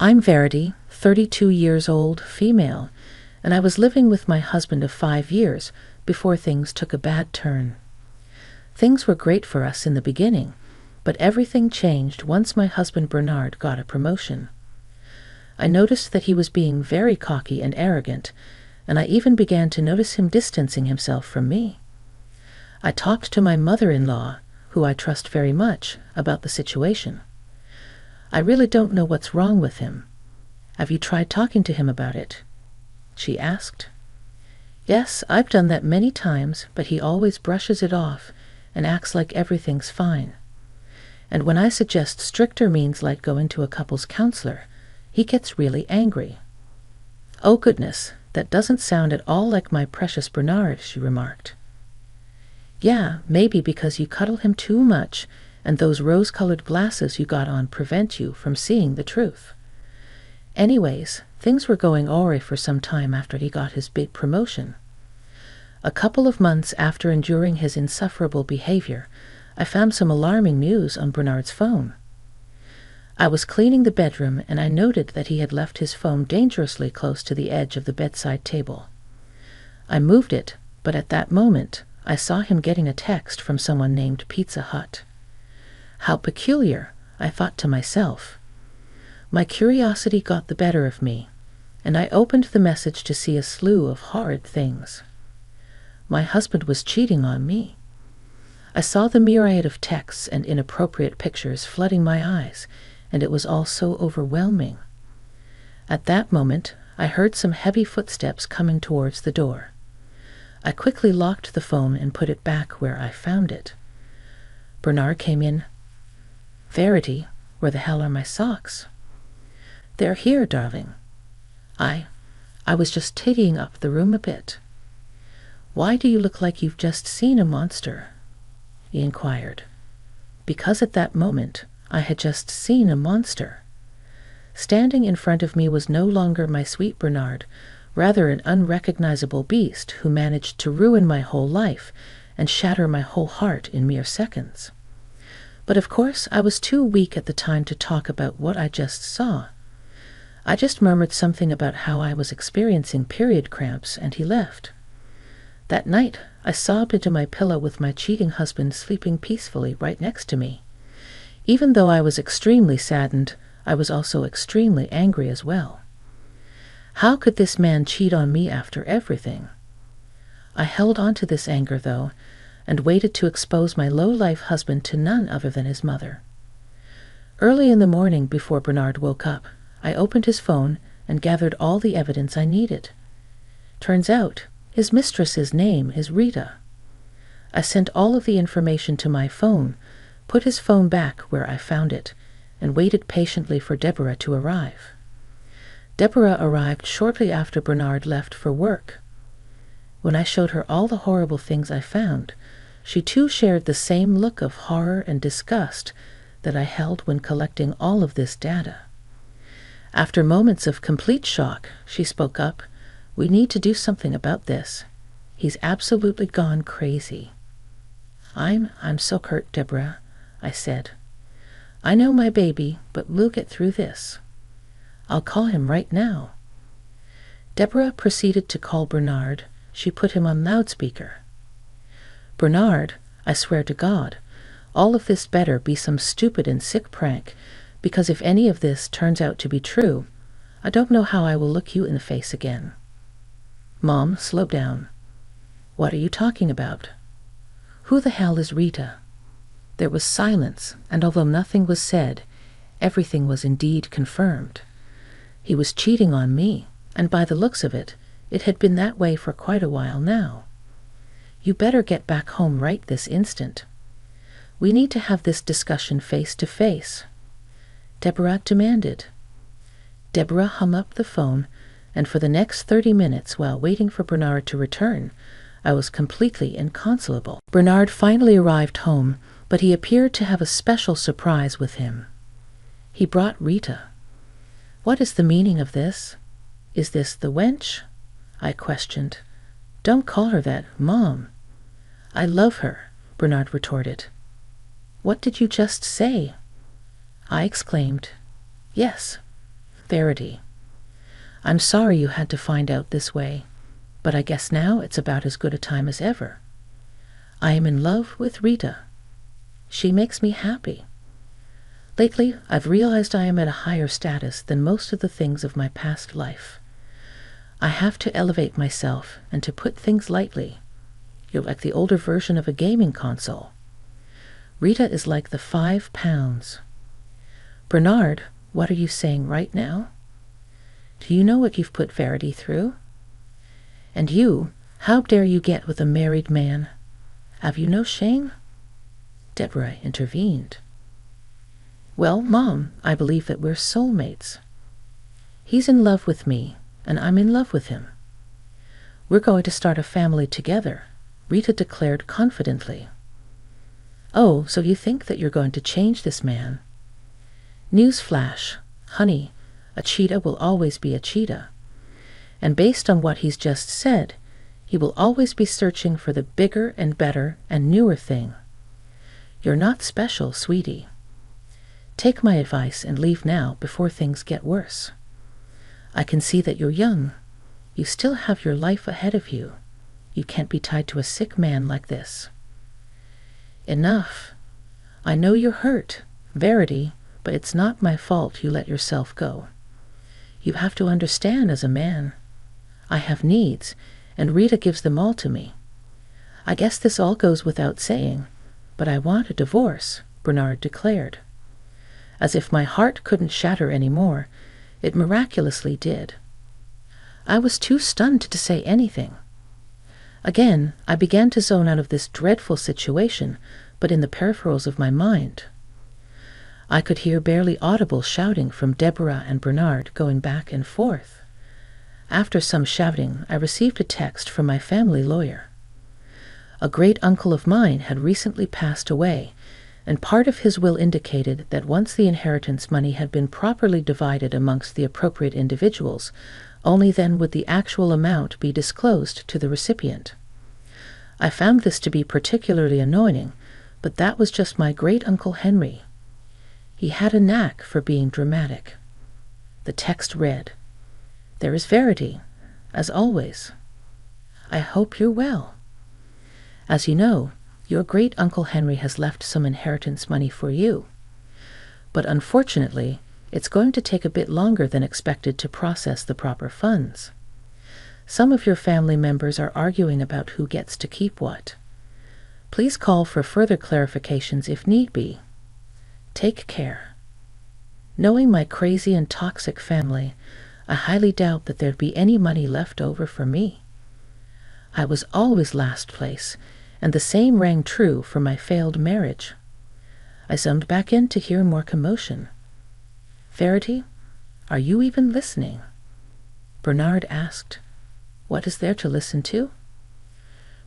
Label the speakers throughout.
Speaker 1: I'm Verity, 32 years old, female, and I was living with my husband of 5 years before things took a bad turn. Things were great for us in the beginning, but everything changed once my husband Bernard got a promotion. I noticed that he was being very cocky and arrogant, and I even began to notice him distancing himself from me. I talked to my mother-in-law, who I trust very much, about the situation. I really don't know what's wrong with him. Have you tried talking to him about it? She asked. Yes, I've done that many times, but he always brushes it off and acts like everything's fine. And when I suggest stricter means like going to a couples counselor, he gets really angry. Oh goodness, that doesn't sound at all like my precious Bernard, she remarked. Yeah, maybe because you cuddle him too much, and those rose-colored glasses you got on prevent you from seeing the truth. Anyways, things were going alright for some time after he got his big promotion. A couple of months after enduring his insufferable behavior, I found some alarming news on Bernard's phone. I was cleaning the bedroom and I noted that he had left his phone dangerously close to the edge of the bedside table. I moved it, but at that moment, I saw him getting a text from someone named Pizza Hut. How peculiar, I thought to myself. My curiosity got the better of me, and I opened the message to see a slew of horrid things. My husband was cheating on me. I saw the myriad of texts and inappropriate pictures flooding my eyes, and it was all so overwhelming. At that moment, I heard some heavy footsteps coming towards the door. I quickly locked the phone and put it back where I found it. Bernard came in. Verity, where the hell are my socks? They're here, darling. I was just tidying up the room a bit. Why do you look like you've just seen a monster? He inquired. Because at that moment, I had just seen a monster. Standing in front of me was no longer my sweet Bernard, rather an unrecognizable beast who managed to ruin my whole life and shatter my whole heart in mere seconds. But of course, I was too weak at the time to talk about what I just saw. I just murmured something about how I was experiencing period cramps, and he left. That night, I sobbed into my pillow with my cheating husband sleeping peacefully right next to me. Even though I was extremely saddened, I was also extremely angry as well. How could this man cheat on me after everything? I held on to this anger, though, and waited to expose my low-life husband to none other than his mother. Early in the morning, before Bernard woke up, I opened his phone and gathered all the evidence I needed. Turns out, his mistress's name is Rita. I sent all of the information to my phone, put his phone back where I found it, and waited patiently for Deborah to arrive. Deborah arrived shortly after Bernard left for work. When I showed her all the horrible things I found, she too shared the same look of horror and disgust that I held when collecting all of this data. After moments of complete shock, she spoke up. We need to do something about this. He's absolutely gone crazy. I'm so hurt, Deborah, I said. I know, my baby, but we'll get through this. I'll call him right now. Deborah proceeded to call Bernard. She put him on loudspeaker. Bernard, I swear to God, all of this better be some stupid and sick prank, because if any of this turns out to be true, I don't know how I will look you in the face again. Mom, slow down. What are you talking about? Who the hell is Rita? There was silence, and although nothing was said, everything was indeed confirmed. He was cheating on me, and by the looks of it, it had been that way for quite a while now. You better get back home right this instant. We need to have this discussion face to face, Deborah demanded. Deborah hung up the phone, and for the next 30 minutes, while waiting for Bernard to return, I was completely inconsolable. Bernard finally arrived home, but he appeared to have a special surprise with him. He brought Rita. What is the meaning of this? Is this the wench? I questioned. Don't call her that, Mom. I love her, Bernard retorted. What did you just say? I exclaimed. Yes, Verity. I'm sorry you had to find out this way, but I guess now it's about as good a time as ever. I am in love with Rita. She makes me happy. Lately, I've realized I am at a higher status than most of the things of my past life. I have to elevate myself and to put things lightly. You're like the older version of a gaming console. Rita is like the 5 pounds. Bernard, what are you saying right now? Do you know what you've put Verity through? And you, how dare you get with a married man? Have you no shame? Deborah intervened. Well, Mom, I believe that we're soulmates. He's in love with me, and I'm in love with him. We're going to start a family together, Rita declared confidently. Oh, so you think that you're going to change this man? Newsflash, honey, a cheetah will always be a cheetah. And based on what he's just said, he will always be searching for the bigger and better and newer thing. You're not special, sweetie. Take my advice and leave now before things get worse. I can see that you're young. You still have your life ahead of you. You can't be tied to a sick man like this. Enough. I know you're hurt, Verity, but it's not my fault you let yourself go. You have to understand as a man. I have needs, and Rita gives them all to me. I guess this all goes without saying, but I want a divorce, Bernard declared. As if my heart couldn't shatter any more, it miraculously did. I was too stunned to say anything. Again, I began to zone out of this dreadful situation, but in the peripherals of my mind. I could hear barely audible shouting from Deborah and Bernard going back and forth. After some shouting, I received a text from my family lawyer. A great-uncle of mine had recently passed away, and part of his will indicated that once the inheritance money had been properly divided amongst the appropriate individuals, only then would the actual amount be disclosed to the recipient. I found this to be particularly annoying, but that was just my great-uncle Henry. He had a knack for being dramatic. The text read, "There is Verity, as always. I hope you're well. As you know, your great-uncle Henry has left some inheritance money for you. But unfortunately, it's going to take a bit longer than expected to process the proper funds. Some of your family members are arguing about who gets to keep what. Please call for further clarifications if need be. Take care. Knowing my crazy and toxic family, I highly doubt that there'd be any money left over for me. I was always last place, and the same rang true for my failed marriage." I zoomed back in to hear more commotion. "Verity, are you even listening?" Bernard asked. "What is there to listen to?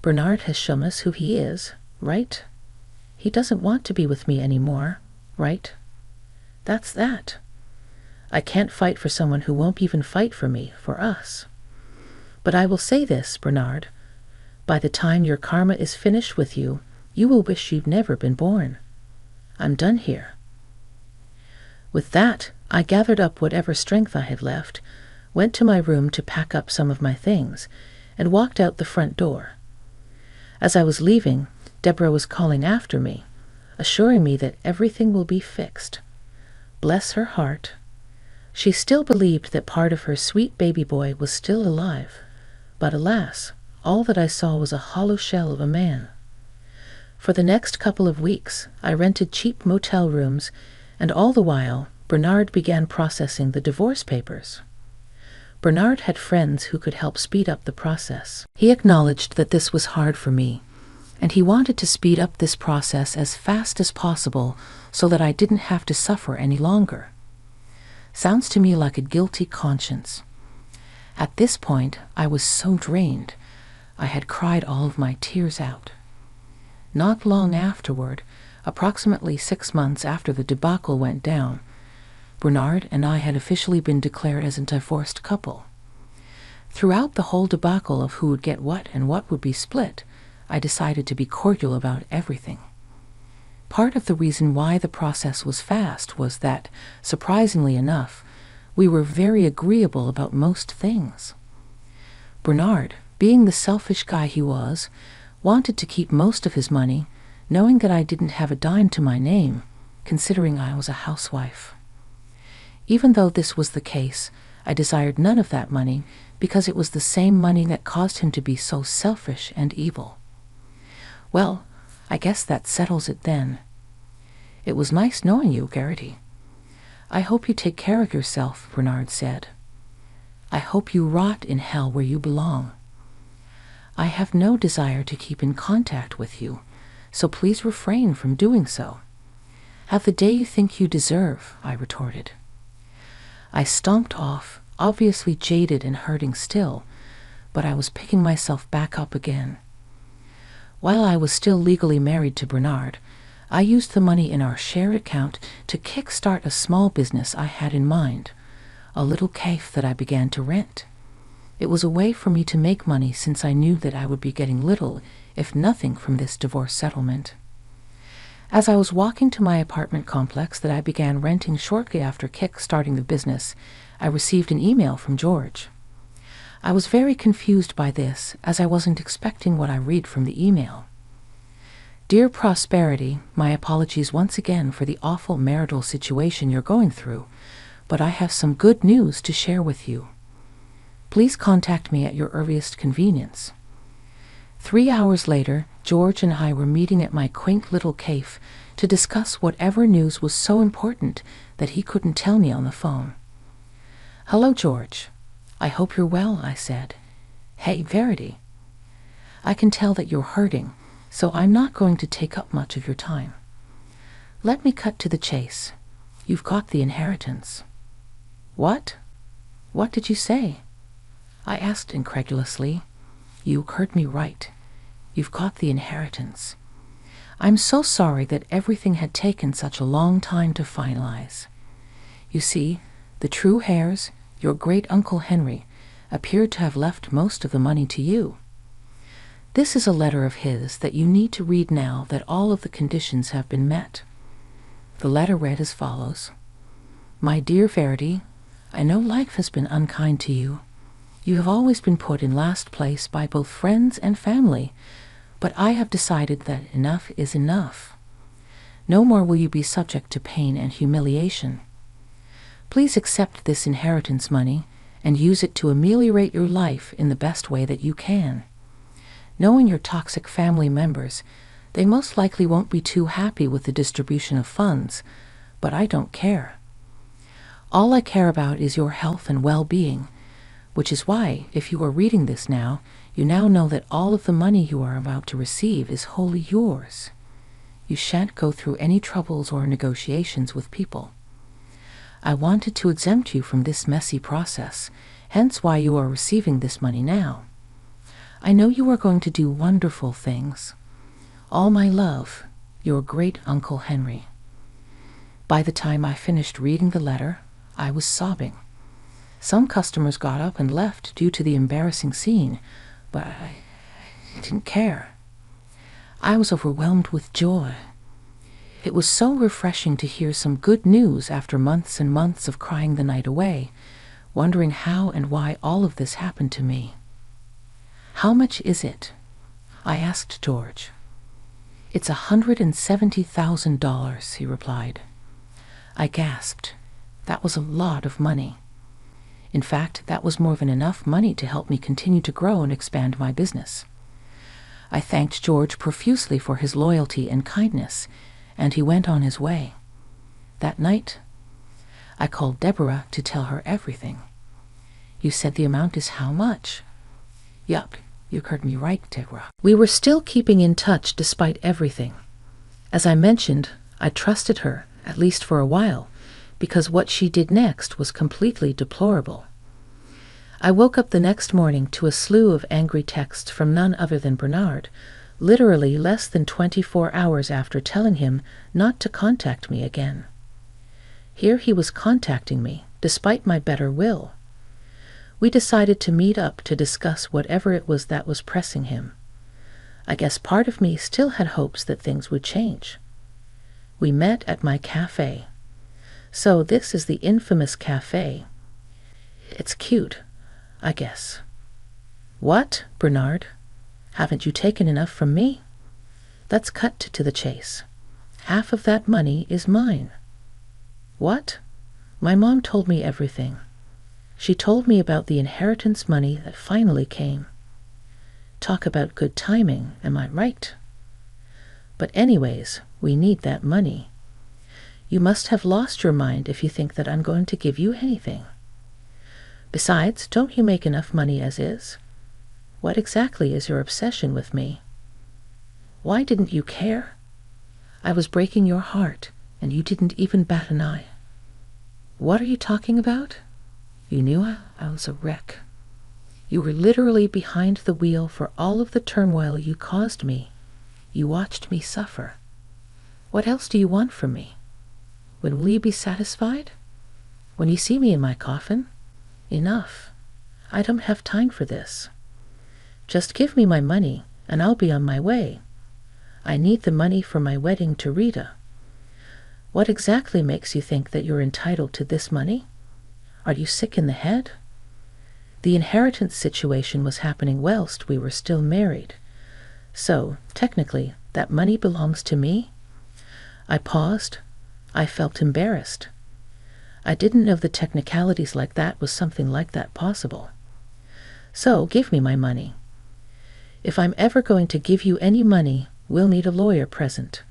Speaker 1: Bernard has shown us who he is, right? He doesn't want to be with me anymore, right? That's that. I can't fight for someone who won't even fight for me, for us. But I will say this, Bernard. By the time your karma is finished with you, you will wish you'd never been born. I'm done here." With that, I gathered up whatever strength I had left, went to my room to pack up some of my things, and walked out the front door. As I was leaving, Deborah was calling after me, assuring me that everything will be fixed. Bless her heart. She still believed that part of her sweet baby boy was still alive, but alas, all that I saw was a hollow shell of a man. For the next couple of weeks, I rented cheap motel rooms, and all the while, Bernard began processing the divorce papers. Bernard had friends who could help speed up the process. He acknowledged that this was hard for me, and he wanted to speed up this process as fast as possible so that I didn't have to suffer any longer. Sounds to me like a guilty conscience. At this point, I was so drained. I had cried all of my tears out. Not long afterward, approximately 6 months after the debacle went down, Bernard and I had officially been declared as a divorced couple. Throughout the whole debacle of who would get what and what would be split, I decided to be cordial about everything. Part of the reason why the process was fast was that, surprisingly enough, We were very agreeable about most things. Bernard, being the selfish guy he was, wanted to keep most of his money, knowing that I didn't have a dime to my name, considering I was a housewife. Even though this was the case, I desired none of that money because it was the same money that caused him to be so selfish and evil. Well, I guess that settles it then. It was nice knowing you, Garrity. I hope you take care of yourself, Bernard said. I hope you rot in hell where you belong. I have no desire to keep in contact with you, so please refrain from doing so. Have the day you think you deserve, I retorted. I stomped off, obviously jaded and hurting still, but I was picking myself back up again. While I was still legally married to Bernard, I used the money in our shared account to kickstart a small business I had in mind, a little cafe that I began to rent. It was a way for me to make money since I knew that I would be getting little, if nothing, from this divorce settlement. As I was walking to my apartment complex that I began renting shortly after kick-starting the business, I received an email from George. I was very confused by this, as I wasn't expecting what I read from the email. Dear Prosperity, my apologies once again for the awful marital situation you're going through, but I have some good news to share with you. Please contact me at your earliest convenience. 3 hours later, George and I were meeting at my quaint little cafe to discuss whatever news was so important that he couldn't tell me on the phone. Hello, George. I hope you're well, I said. Hey, Verity. I can tell that you're hurting, so I'm not going to take up much of your time. Let me cut to the chase. You've got the inheritance. What? What did you say? I asked incredulously. You heard me right. You've got the inheritance. I'm so sorry that everything had taken such a long time to finalize. You see, the true heirs, your great-uncle Henry, appeared to have left most of the money to you. This is a letter of his that you need to read now that all of the conditions have been met. The letter read as follows. My dear Verity, I know life has been unkind to you. You have always been put in last place by both friends and family, but I have decided that enough is enough. No more will you be subject to pain and humiliation. Please accept this inheritance money and use it to ameliorate your life in the best way that you can. Knowing your toxic family members, they most likely won't be too happy with the distribution of funds, but I don't care. All I care about is your health and well-being, which is why, if you are reading this now, you now know that all of the money you are about to receive is wholly yours. You shan't go through any troubles or negotiations with people. I wanted to exempt you from this messy process, hence why you are receiving this money now. I know you are going to do wonderful things. All my love, your great-uncle Henry. By the time I finished reading the letter, I was sobbing. Some customers got up and left due to the embarrassing scene, but I didn't care. I was overwhelmed with joy. It was so refreshing to hear some good news after months and months of crying the night away, wondering how and why all of this happened to me. How much is it? I asked George. It's $170,000, he replied. I gasped. That was a lot of money. In fact, that was more than enough money to help me continue to grow and expand my business. I thanked George profusely for his loyalty and kindness, and he went on his way. That night, I called Deborah to tell her everything. You said the amount is how much? Yup, you heard me right, Deborah. We were still keeping in touch despite everything. As I mentioned, I trusted her, at least for a while, because what she did next was completely deplorable. I woke up the next morning to a slew of angry texts from none other than Bernard, literally less than 24 hours after telling him not to contact me again. Here he was contacting me, despite my better will. We decided to meet up to discuss whatever it was that was pressing him. I guess part of me still had hopes that things would change. We met at my cafe. So this is the infamous cafe, It's cute, I guess. What, Bernard? Haven't you taken enough from me? Let's cut to the chase. Half of that money is mine. What? My mom told me everything. She told me about the inheritance money that finally came. Talk about good timing, am I right? But anyways, we need that money. You must have lost your mind if you think that I'm going to give you anything. Besides, don't you make enough money as is? What exactly is your obsession with me? Why didn't you care? I was breaking your heart, and you didn't even bat an eye. What are you talking about? You knew I was a wreck. You were literally behind the wheel for all of the turmoil you caused me. You watched me suffer. What else do you want from me? When will you be satisfied? When you see me in my coffin? Enough. I don't have time for this. Just give me my money, and I'll be on my way. I need the money for my wedding to Rita. What exactly makes you think that you're entitled to this money? Are you sick in the head? The inheritance situation was happening whilst we were still married. So, technically, that money belongs to me? I paused. I felt embarrassed. I didn't know the technicalities like that was something like that possible. So, give me my money. If I'm ever going to give you any money, we'll need a lawyer present.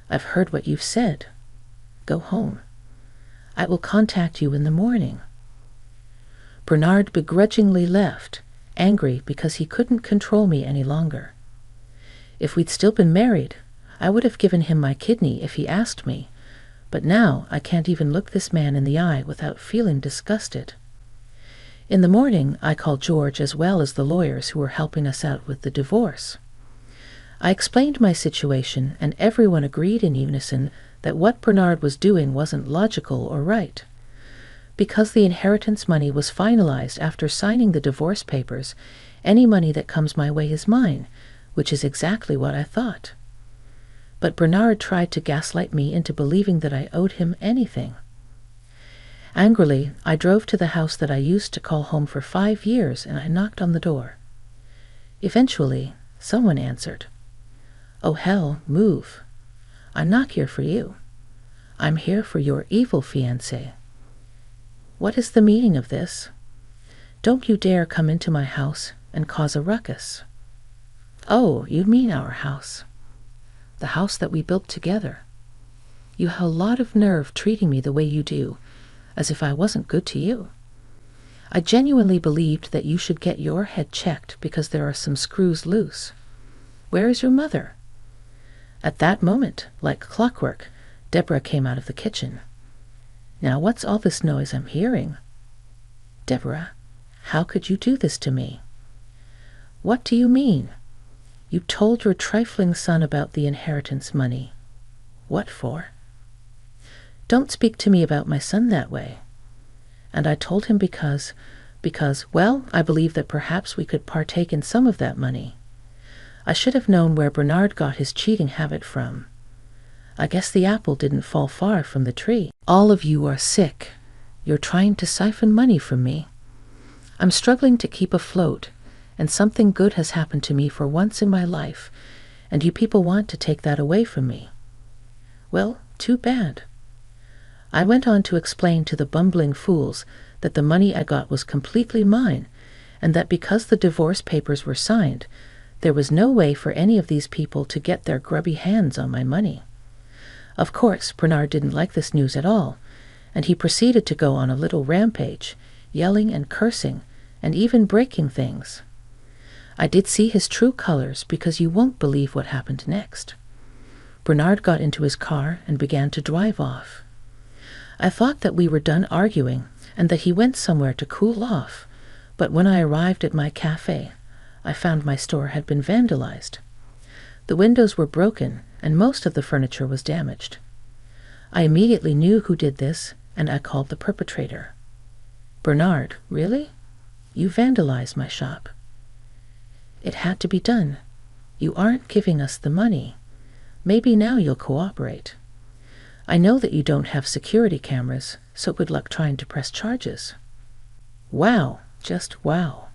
Speaker 1: I've heard what you've said. Go home. I will contact you in the morning. Bernard begrudgingly left, angry because he couldn't control me any longer. If we'd still been married, I would have given him my kidney if he asked me, but now I can't even look this man in the eye without feeling disgusted. In the morning, I called George as well as the lawyers who were helping us out with the divorce. I explained my situation, and everyone agreed in unison that what Bernard was doing wasn't logical or right. Because the inheritance money was finalized after signing the divorce papers, any money that comes my way is mine, which is exactly what I thought. But Bernard tried to gaslight me into believing that I owed him anything. Angrily, I drove to the house that I used to call home for 5 years, and I knocked on the door. Eventually, someone answered. Oh hell, move. I'm not here for you. I'm here for your evil fiancé. What is the meaning of this? Don't you dare come into my house and cause a ruckus. Oh, you mean our house. The house that we built together. You have a lot of nerve treating me the way you do, as if I wasn't good to you. I genuinely believed that you should get your head checked because there are some screws loose. Where is your mother? At that moment, like clockwork, Deborah came out of the kitchen. Now what's all this noise I'm hearing? Deborah, how could you do this to me? What do you mean? You told your trifling son about the inheritance money. What for? Don't speak to me about my son that way. And I told him because, well, I believe that perhaps we could partake in some of that money. I should have known where Bernard got his cheating habit from. I guess the apple didn't fall far from the tree. All of you are sick. You're trying to siphon money from me. I'm struggling to keep afloat, and something good has happened to me for once in my life, and you people want to take that away from me. Well, too bad. I went on to explain to the bumbling fools that the money I got was completely mine, and that because the divorce papers were signed, there was no way for any of these people to get their grubby hands on my money. Of course, Bernard didn't like this news at all, and he proceeded to go on a little rampage, yelling and cursing, and even breaking things. I did see his true colors because you won't believe what happened next. Bernard got into his car and began to drive off. I thought that we were done arguing and that he went somewhere to cool off, but when I arrived at my cafe, I found my store had been vandalized. The windows were broken and most of the furniture was damaged. I immediately knew who did this, and I called the perpetrator. Bernard, really? You vandalized my shop. It had to be done. You aren't giving us the money. Maybe now you'll cooperate. I know that you don't have security cameras, so good luck trying to press charges. Wow, just wow.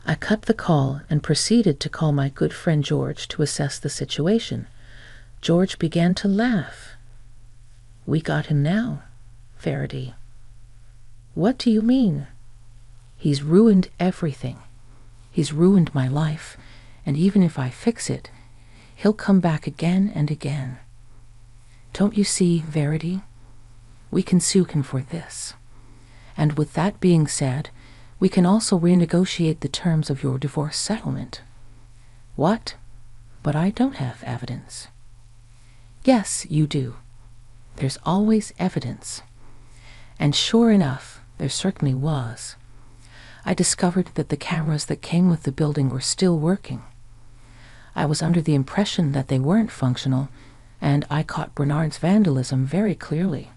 Speaker 1: I cut the call and proceeded to call my good friend George to assess the situation. George began to laugh. We got him now, Faraday. What do you mean? He's ruined everything. He's ruined my life, and even if I fix it, he'll come back again and again. Don't you see, Verity? We can sue him for this. And with that being said, we can also renegotiate the terms of your divorce settlement. What? But I don't have evidence. Yes, you do. There's always evidence. And sure enough, there certainly was. I discovered that the cameras that came with the building were still working. I was under the impression that they weren't functional, and I caught Bernard's vandalism very clearly.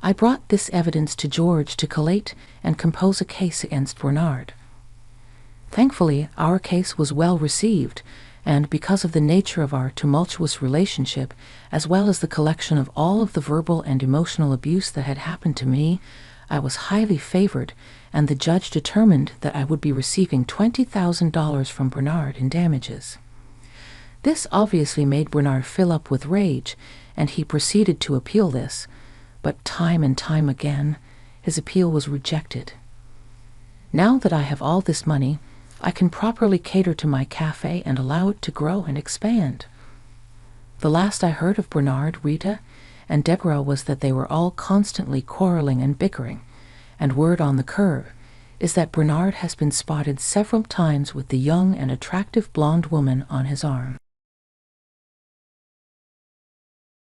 Speaker 1: I brought this evidence to George to collate and compose a case against Bernard. Thankfully, our case was well received, and because of the nature of our tumultuous relationship, as well as the collection of all of the verbal and emotional abuse that had happened to me, I was highly favored, and the judge determined that I would be receiving $20,000 from Bernard in damages. This obviously made Bernard fill up with rage, and he proceeded to appeal this, but time and time again, his appeal was rejected. Now that I have all this money, I can properly cater to my cafe and allow it to grow and expand. The last I heard of Bernard, Rita, and Deborah was that they were all constantly quarreling and bickering, and word on the curve is that Bernard has been spotted several times with the young and attractive blonde woman on his arm.